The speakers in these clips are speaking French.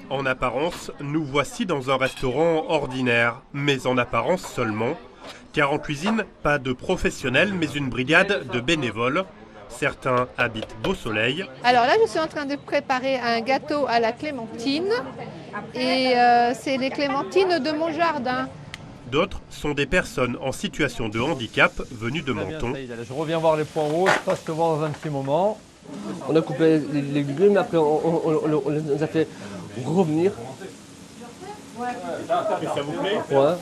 En apparence, nous voici dans un restaurant ordinaire, mais en apparence seulement. Car en cuisine, pas de professionnels, mais une brigade de bénévoles. Certains habitent Beausoleil. Alors là, je suis en train de préparer un gâteau à la clémentine. Et c'est les clémentines de mon jardin. D'autres sont des personnes en situation de handicap venues de Menton. Je reviens voir les pois rouges, je passe te voir dans un petit moment. On a coupé les légumes, après on les a fait revenir. Et ça vous plaît ? Ouais.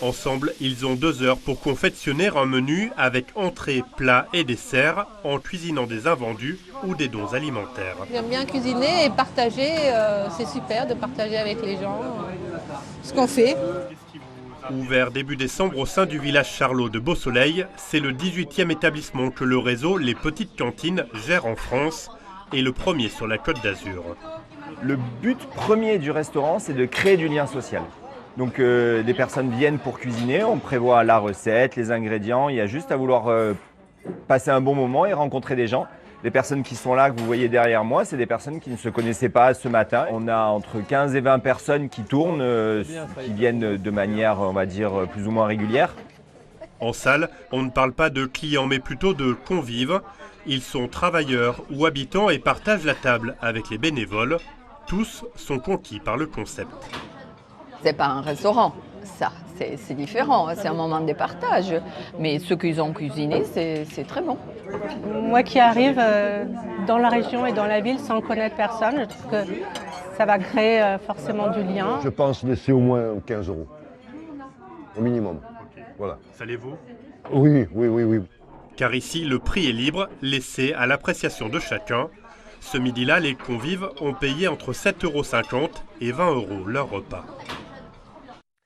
Ensemble, ils ont 2 heures pour confectionner un menu avec entrée, plat et dessert en cuisinant des invendus ou des dons alimentaires. J'aime bien cuisiner et partager. C'est super de partager avec les gens ce qu'on fait. Ouvert début décembre au sein du village Charlot de Beausoleil, c'est le 18e établissement que le réseau Les Petites Cantines gère en France et le premier sur la Côte d'Azur. Le but premier du restaurant, c'est de créer du lien social. Donc des personnes viennent pour cuisiner, on prévoit la recette, les ingrédients, il y a juste à vouloir passer un bon moment et rencontrer des gens. Les personnes qui sont là, que vous voyez derrière moi, c'est des personnes qui ne se connaissaient pas ce matin. On a entre 15 et 20 personnes qui tournent, qui viennent de manière, on va dire, plus ou moins régulière. En salle, on ne parle pas de clients, mais plutôt de convives. Ils sont travailleurs ou habitants et partagent la table avec les bénévoles. Tous sont conquis par le concept. C'est pas un restaurant, ça, c'est différent, c'est un moment de partage. Mais ce qu'ils ont cuisiné, c'est très bon. Moi qui arrive dans la région et dans la ville sans connaître personne, je trouve que ça va créer forcément du lien. Je pense laisser au moins 15 € au minimum. Voilà. Ça les vaut ? Oui. Car ici, le prix est libre, laissé à l'appréciation de chacun. Ce midi-là, les convives ont payé entre 7,50 € et 20 € leur repas.